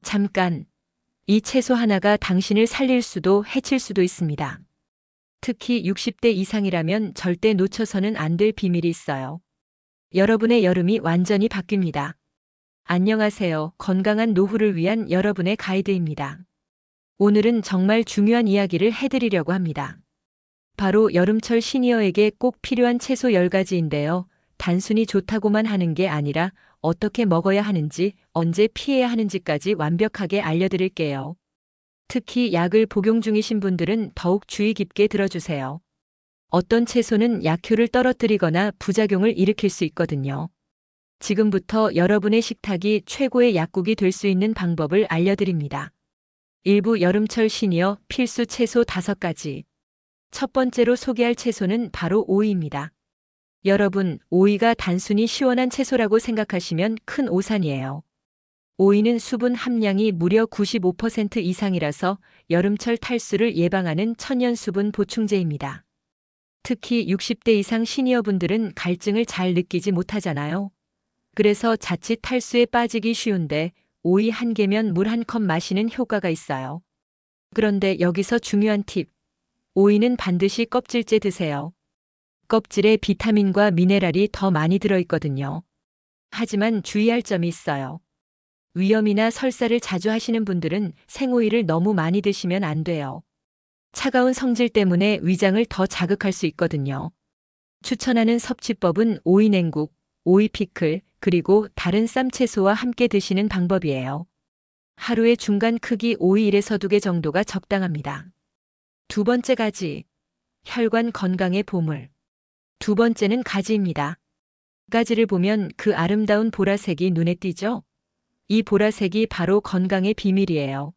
잠깐. 이 채소 하나가 당신을 살릴 수도 해칠 수도 있습니다. 특히 60대 이상이라면 절대 놓쳐서는 안 될 비밀이 있어요. 여러분의 여름이 완전히 바뀝니다. 안녕하세요. 건강한 노후를 위한 여러분의 가이드입니다. 오늘은 정말 중요한 이야기를 해드리려고 합니다. 바로 여름철 시니어에게 꼭 필요한 채소 10가지인데요. 단순히 좋다고만 하는 게 아니라 어떻게 먹어야 하는지, 언제 피해야 하는지까지 완벽하게 알려드릴게요. 특히 약을 복용 중이신 분들은 더욱 주의 깊게 들어주세요. 어떤 채소는 약효를 떨어뜨리거나 부작용을 일으킬 수 있거든요. 지금부터 여러분의 식탁이 최고의 약국이 될 수 있는 방법을 알려드립니다. 일부 여름철 시니어 필수 채소 5가지. 첫 번째로 소개할 채소는 바로 오이입니다. 여러분, 오이가 단순히 시원한 채소라고 생각하시면 큰 오산이에요. 오이는 수분 함량이 무려 95% 이상이라서 여름철 탈수를 예방하는 천연 수분 보충제입니다. 특히 60대 이상 시니어분들은 갈증을 잘 느끼지 못하잖아요. 그래서 자칫 탈수에 빠지기 쉬운데 오이 한 개면 물 한 컵 마시는 효과가 있어요. 그런데 여기서 중요한 팁. 오이는 반드시 껍질째 드세요. 껍질에 비타민과 미네랄이 더 많이 들어있거든요. 하지만 주의할 점이 있어요. 위염이나 설사를 자주 하시는 분들은 생오이를 너무 많이 드시면 안 돼요. 차가운 성질 때문에 위장을 더 자극할 수 있거든요. 추천하는 섭취법은 오이 냉국, 오이 피클, 그리고 다른 쌈채소와 함께 드시는 방법이에요. 하루에 중간 크기 오이 1에서 2개 정도가 적당합니다. 두 번째 가지. 혈관 건강의 보물. 두 번째는 가지입니다. 가지를 보면 그 아름다운 보라색이 눈에 띄죠? 이 보라색이 바로 건강의 비밀이에요.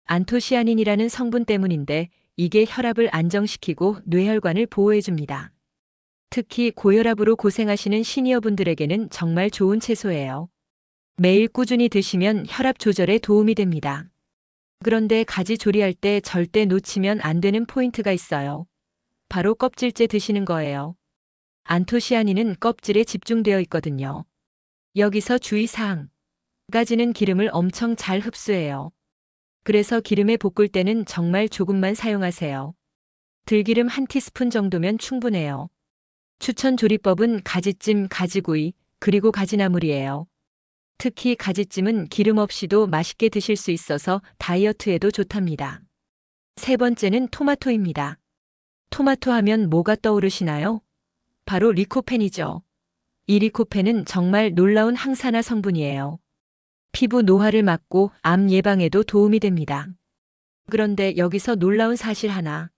안토시아닌이라는 성분 때문인데 이게 혈압을 안정시키고 뇌혈관을 보호해줍니다. 특히 고혈압으로 고생하시는 시니어분들에게는 정말 좋은 채소예요. 매일 꾸준히 드시면 혈압 조절에 도움이 됩니다. 그런데 가지 조리할 때 절대 놓치면 안 되는 포인트가 있어요. 바로 껍질째 드시는 거예요. 안토시아닌은 껍질에 집중되어 있거든요. 여기서 주의사항. 가지는 기름을 엄청 잘 흡수해요. 그래서 기름에 볶을 때는 정말 조금만 사용하세요. 들기름 1티스푼 정도면 충분해요. 추천 조리법은 가지찜, 가지구이, 그리고 가지나물이에요. 특히 가지찜은 기름 없이도 맛있게 드실 수 있어서 다이어트에도 좋답니다. 세 번째는 토마토입니다. 토마토 하면 뭐가 떠오르시나요? 바로 리코펜이죠. 이 리코펜은 정말 놀라운 항산화 성분이에요. 피부 노화를 막고 암 예방에도 도움이 됩니다. 그런데 여기서 놀라운 사실 하나.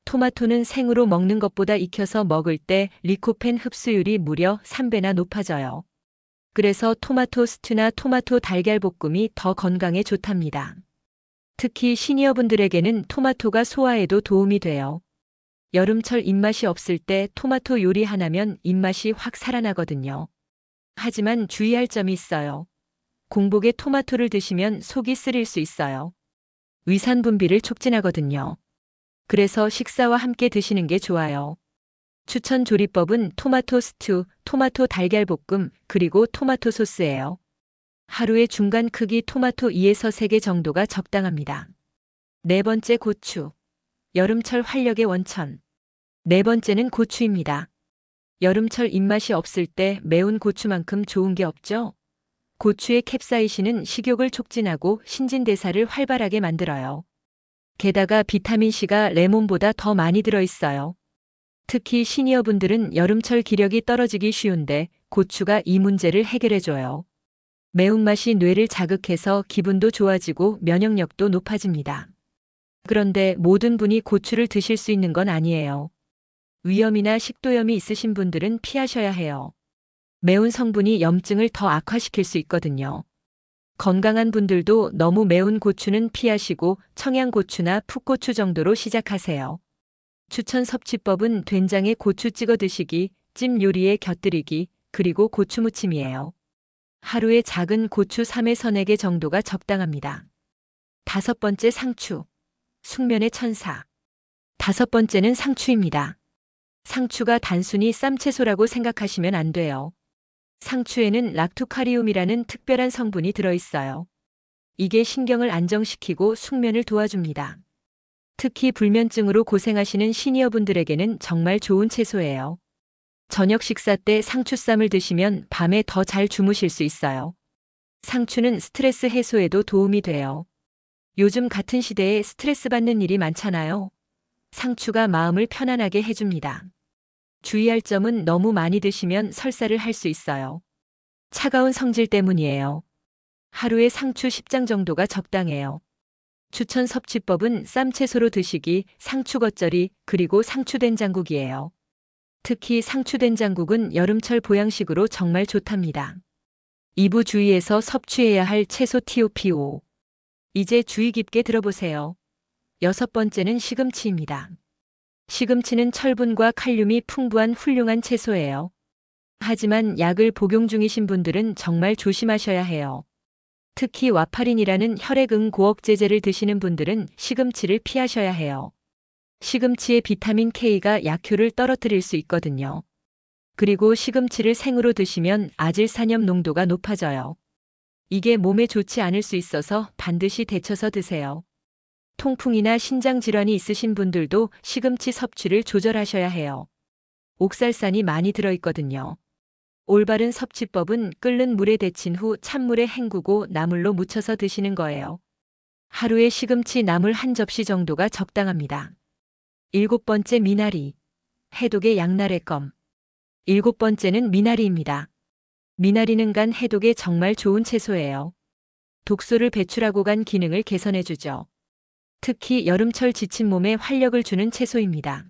토마토는 생으로 먹는 것보다 익혀서 먹을 때 리코펜 흡수율이 무려 3배나 높아져요. 그래서 토마토 스튜나 토마토 달걀 볶음이 더 건강에 좋답니다. 특히 시니어분들에게는 토마토가 소화에도 도움이 돼요. 여름철 입맛이 없을 때 토마토 요리 하나면 입맛이 확 살아나거든요. 하지만 주의할 점이 있어요. 공복에 토마토를 드시면 속이 쓰릴 수 있어요. 위산 분비를 촉진하거든요. 그래서 식사와 함께 드시는 게 좋아요. 추천 조리법은 토마토 스튜, 토마토 달걀 볶음, 그리고 토마토 소스예요. 하루에 중간 크기 토마토 2에서 3개 정도가 적당합니다. 네 번째 고추. 여름철 활력의 원천. 네 번째는 고추입니다. 여름철 입맛이 없을 때 매운 고추만큼 좋은 게 없죠? 고추의 캡사이신은 식욕을 촉진하고 신진대사를 활발하게 만들어요. 게다가 비타민C가 레몬보다 더 많이 들어있어요. 특히 시니어분들은 여름철 기력이 떨어지기 쉬운데 고추가 이 문제를 해결해줘요. 매운맛이 뇌를 자극해서 기분도 좋아지고 면역력도 높아집니다. 그런데 모든 분이 고추를 드실 수 있는 건 아니에요. 위염이나 식도염이 있으신 분들은 피하셔야 해요. 매운 성분이 염증을 더 악화시킬 수 있거든요. 건강한 분들도 너무 매운 고추는 피하시고 청양고추나 풋고추 정도로 시작하세요. 추천 섭취법은 된장에 고추 찍어 드시기, 찜 요리에 곁들이기, 그리고 고추 무침이에요. 하루에 작은 고추 3에서 4개 정도가 적당합니다. 다섯 번째 상추. 숙면의 천사. 다섯 번째는 상추입니다. 상추가 단순히 쌈채소라고 생각하시면 안 돼요. 상추에는 락토카리움이라는 특별한 성분이 들어있어요. 이게 신경을 안정시키고 숙면을 도와줍니다. 특히 불면증으로 고생하시는 시니어분들에게는 정말 좋은 채소예요. 저녁 식사 때 상추쌈을 드시면 밤에 더 잘 주무실 수 있어요. 상추는 스트레스 해소에도 도움이 돼요. 요즘 같은 시대에 스트레스 받는 일이 많잖아요. 상추가 마음을 편안하게 해줍니다. 주의할 점은 너무 많이 드시면 설사를 할 수 있어요. 차가운 성질 때문이에요. 하루에 상추 10장 정도가 적당해요. 추천 섭취법은 쌈채소로 드시기, 상추 겉절이, 그리고 상추 된장국이에요. 특히 상추 된장국은 여름철 보양식으로 정말 좋답니다. 2부 주의해서 섭취해야 할 채소 TOPO. 이제 주의 깊게 들어보세요. 6번째는 시금치입니다. 시금치는 철분과 칼륨이 풍부한 훌륭한 채소예요. 하지만 약을 복용 중이신 분들은 정말 조심하셔야 해요. 특히 와파린이라는 혈액응고억제제를 드시는 분들은 시금치를 피하셔야 해요. 시금치의 비타민 K가 약효를 떨어뜨릴 수 있거든요. 그리고 시금치를 생으로 드시면 아질산염 농도가 높아져요. 이게 몸에 좋지 않을 수 있어서 반드시 데쳐서 드세요. 통풍이나 신장 질환이 있으신 분들도 시금치 섭취를 조절하셔야 해요. 옥살산이 많이 들어있거든요. 올바른 섭취법은 끓는 물에 데친 후 찬물에 헹구고 나물로 무쳐서 드시는 거예요. 하루에 시금치 나물 한 접시 정도가 적당합니다. 7번째 미나리. 해독의 양날의 검. 7번째는 미나리입니다. 미나리는 간 해독에 정말 좋은 채소예요. 독소를 배출하고 간 기능을 개선해주죠. 특히 여름철 지친 몸에 활력을 주는 채소입니다.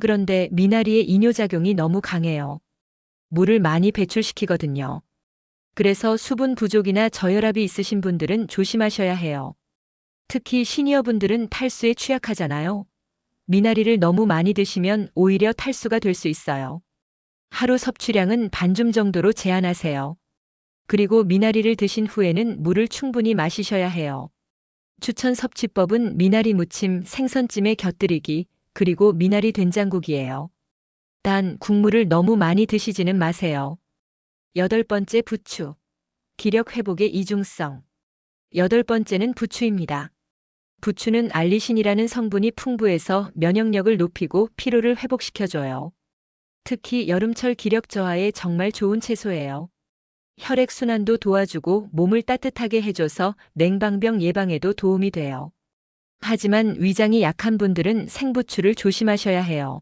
그런데 미나리의 이뇨작용이 너무 강해요. 물을 많이 배출시키거든요. 그래서 수분 부족이나 저혈압이 있으신 분들은 조심하셔야 해요. 특히 시니어분들은 탈수에 취약하잖아요. 미나리를 너무 많이 드시면 오히려 탈수가 될 수 있어요. 하루 섭취량은 반줌 정도로 제한하세요. 그리고 미나리를 드신 후에는 물을 충분히 마시셔야 해요. 추천 섭취법은 미나리 무침, 생선찜에 곁들이기, 그리고 미나리 된장국이에요. 단 국물을 너무 많이 드시지는 마세요. 8번째 부추. 기력 회복의 이중성. 8번째는 부추입니다. 부추는 알리신이라는 성분이 풍부해서 면역력을 높이고 피로를 회복시켜줘요. 특히 여름철 기력 저하에 정말 좋은 채소예요. 혈액순환도 도와주고 몸을 따뜻하게 해줘서 냉방병 예방에도 도움이 돼요. 하지만 위장이 약한 분들은 생부추를 조심하셔야 해요.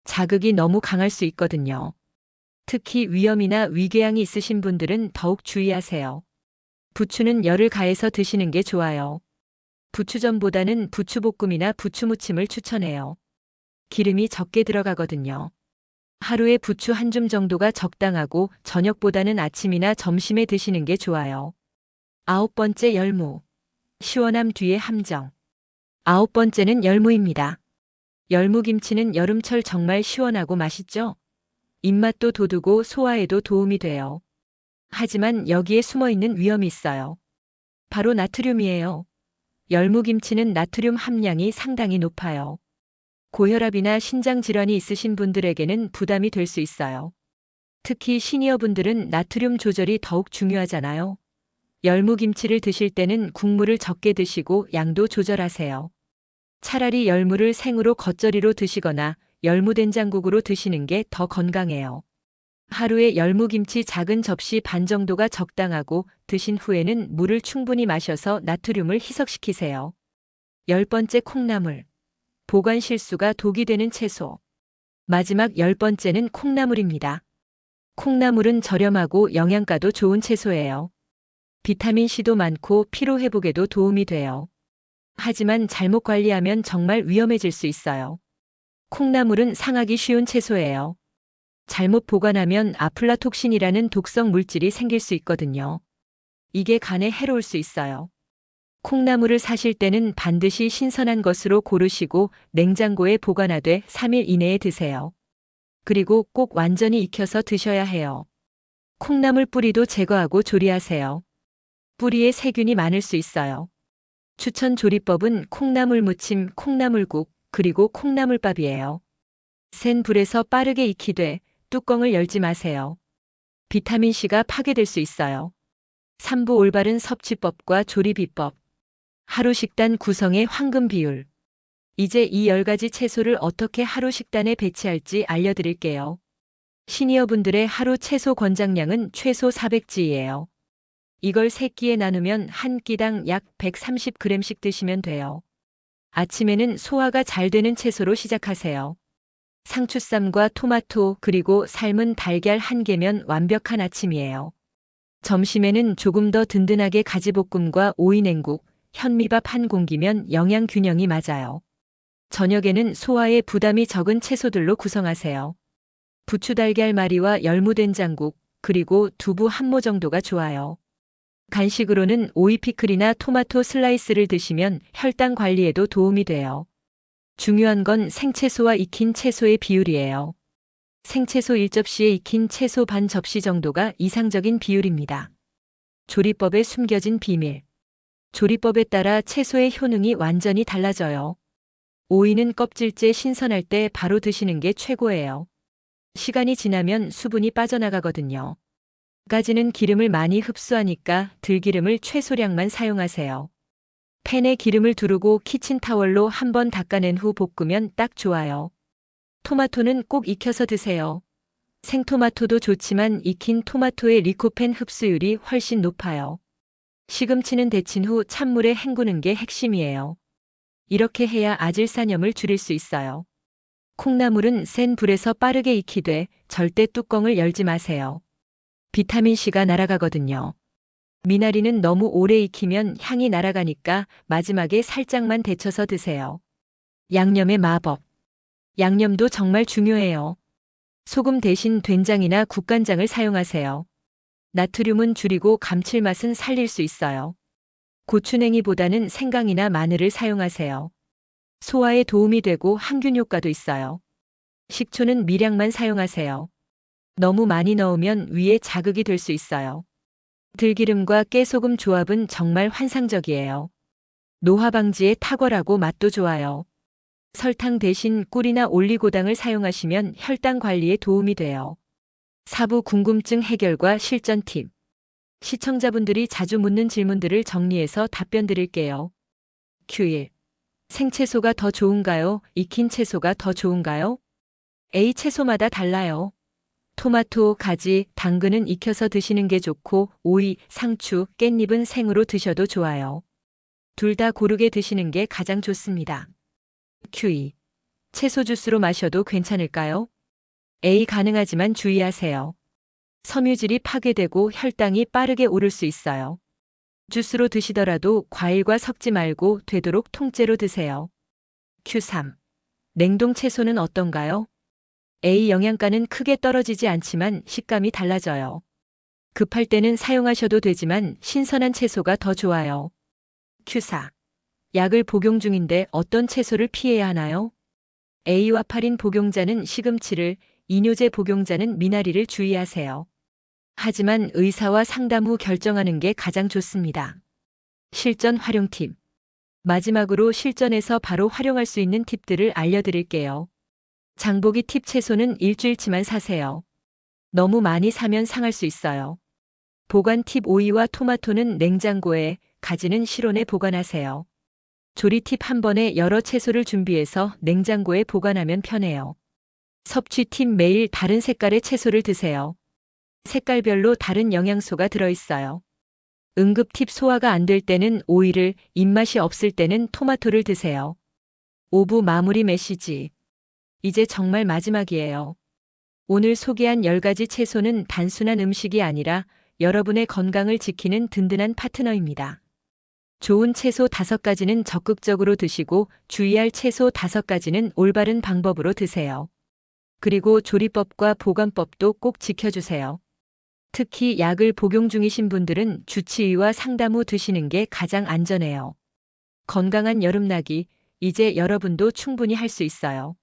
자극이 너무 강할 수 있거든요. 특히 위염이나 위궤양이 있으신 분들은 더욱 주의하세요. 부추는 열을 가해서 드시는 게 좋아요. 부추전보다는 부추볶음이나 부추무침을 추천해요. 기름이 적게 들어가거든요. 하루에 부추 한 줌 정도가 적당하고 저녁보다는 아침이나 점심에 드시는 게 좋아요. 9번째 열무. 시원함 뒤에 함정. 9번째는 열무입니다. 열무김치는 여름철 정말 시원하고 맛있죠? 입맛도 돋우고 소화에도 도움이 돼요. 하지만 여기에 숨어있는 위험이 있어요. 바로 나트륨이에요. 열무김치는 나트륨 함량이 상당히 높아요. 고혈압이나 신장 질환이 있으신 분들에게는 부담이 될 수 있어요. 특히 시니어분들은 나트륨 조절이 더욱 중요하잖아요. 열무김치를 드실 때는 국물을 적게 드시고 양도 조절하세요. 차라리 열무를 생으로 겉절이로 드시거나 열무된장국으로 드시는 게 더 건강해요. 하루에 열무김치 작은 접시 반 정도가 적당하고 드신 후에는 물을 충분히 마셔서 나트륨을 희석시키세요. 10번째 콩나물. 보관 실수가 독이 되는 채소. 마지막 10번째는 콩나물입니다. 콩나물은 저렴하고 영양가도 좋은 채소예요. 비타민C도 많고 피로 회복에도 도움이 돼요. 하지만 잘못 관리하면 정말 위험해질 수 있어요. 콩나물은 상하기 쉬운 채소예요. 잘못 보관하면 아플라톡신이라는 독성 물질이 생길 수 있거든요. 이게 간에 해로울 수 있어요. 콩나물을 사실 때는 반드시 신선한 것으로 고르시고 냉장고에 보관하되 3일 이내에 드세요. 그리고 꼭 완전히 익혀서 드셔야 해요. 콩나물 뿌리도 제거하고 조리하세요. 뿌리에 세균이 많을 수 있어요. 추천 조리법은 콩나물 무침, 콩나물국, 그리고 콩나물밥이에요. 센 불에서 빠르게 익히되 뚜껑을 열지 마세요. 비타민C가 파괴될 수 있어요. 3부 올바른 섭취법과 조리 비법. 하루 식단 구성의 황금 비율. 이제 이 10가지 채소를 어떻게 하루 식단에 배치할지 알려드릴게요. 시니어분들의 하루 채소 권장량은 최소 400g예요. 이걸 3끼에 나누면 한 끼당 약 130g씩 드시면 돼요. 아침에는 소화가 잘 되는 채소로 시작하세요. 상추쌈과 토마토 그리고 삶은 달걀 1개면 완벽한 아침이에요. 점심에는 조금 더 든든하게 가지볶음과 오이냉국, 현미밥 1공기면 영양 균형이 맞아요. 저녁에는 소화에 부담이 적은 채소들로 구성하세요. 부추달걀말이와 열무된장국, 그리고 두부 1모 정도가 좋아요. 간식으로는 오이 피클이나 토마토 슬라이스를 드시면 혈당 관리에도 도움이 돼요. 중요한 건 생채소와 익힌 채소의 비율이에요. 생채소 1접시에 익힌 채소 반 접시 정도가 이상적인 비율입니다. 조리법에 숨겨진 비밀. 조리법에 따라 채소의 효능이 완전히 달라져요. 오이는 껍질째 신선할 때 바로 드시는 게 최고예요. 시간이 지나면 수분이 빠져나가거든요. 가지는 기름을 많이 흡수하니까 들기름을 최소량만 사용하세요. 팬에 기름을 두르고 키친타월로 한번 닦아낸 후 볶으면 딱 좋아요. 토마토는 꼭 익혀서 드세요. 생토마토도 좋지만 익힌 토마토의 리코펜 흡수율이 훨씬 높아요. 시금치는 데친 후 찬물에 헹구는 게 핵심이에요. 이렇게 해야 아질산염을 줄일 수 있어요. 콩나물은 센 불에서 빠르게 익히되 절대 뚜껑을 열지 마세요. 비타민C가 날아가거든요. 미나리는 너무 오래 익히면 향이 날아가니까 마지막에 살짝만 데쳐서 드세요. 양념의 마법. 양념도 정말 중요해요. 소금 대신 된장이나 국간장을 사용하세요. 나트륨은 줄이고 감칠맛은 살릴 수 있어요. 고추냉이보다는 생강이나 마늘을 사용하세요. 소화에 도움이 되고 항균 효과도 있어요. 식초는 미량만 사용하세요. 너무 많이 넣으면 위에 자극이 될 수 있어요. 들기름과 깨소금 조합은 정말 환상적이에요. 노화 방지에 탁월하고 맛도 좋아요. 설탕 대신 꿀이나 올리고당을 사용하시면 혈당 관리에 도움이 돼요. 사부 궁금증 해결과 실전 팁. 시청자분들이 자주 묻는 질문들을 정리해서 답변 드릴게요. Q1. 생채소가 더 좋은가요? 익힌 채소가 더 좋은가요? A. 채소마다 달라요. 토마토, 가지, 당근은 익혀서 드시는 게 좋고 오이, 상추, 깻잎은 생으로 드셔도 좋아요. 둘 다 고르게 드시는 게 가장 좋습니다. Q2. 채소 주스로 마셔도 괜찮을까요? A. 가능하지만 주의하세요. 섬유질이 파괴되고 혈당이 빠르게 오를 수 있어요. 주스로 드시더라도 과일과 섞지 말고 되도록 통째로 드세요. Q3. 냉동 채소는 어떤가요? A. 영양가는 크게 떨어지지 않지만 식감이 달라져요. 급할 때는 사용하셔도 되지만 신선한 채소가 더 좋아요. Q4. 약을 복용 중인데 어떤 채소를 피해야 하나요? A. 와파린 복용자는 시금치를, 이뇨제 복용자는 미나리를 주의하세요. 하지만 의사와 상담 후 결정하는 게 가장 좋습니다. 실전 활용 팁. 마지막으로 실전에서 바로 활용할 수 있는 팁들을 알려드릴게요. 장보기 팁. 채소는 일주일치만 사세요. 너무 많이 사면 상할 수 있어요. 보관 팁. 오이와 토마토는 냉장고에, 가지는 실온에 보관하세요. 조리 팁. 한 번에 여러 채소를 준비해서 냉장고에 보관하면 편해요. 섭취 팁. 매일 다른 색깔의 채소를 드세요. 색깔별로 다른 영양소가 들어있어요. 응급 팁. 소화가 안 될 때는 오이를, 입맛이 없을 때는 토마토를 드세요. 5부 마무리 메시지. 이제 정말 마지막이에요. 오늘 소개한 10가지 채소는 단순한 음식이 아니라 여러분의 건강을 지키는 든든한 파트너입니다. 좋은 채소 5가지는 적극적으로 드시고 주의할 채소 5가지는 올바른 방법으로 드세요. 그리고 조리법과 보관법도 꼭 지켜주세요. 특히 약을 복용 중이신 분들은 주치의와 상담 후 드시는 게 가장 안전해요. 건강한 여름나기, 이제 여러분도 충분히 할 수 있어요.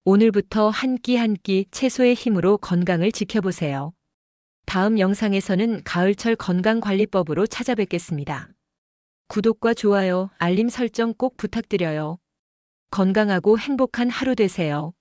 오늘부터 한 끼 한 끼 채소의 힘으로 건강을 지켜보세요. 다음 영상에서는 가을철 건강관리법으로 찾아뵙겠습니다. 구독과 좋아요, 알림 설정 꼭 부탁드려요. 건강하고 행복한 하루 되세요.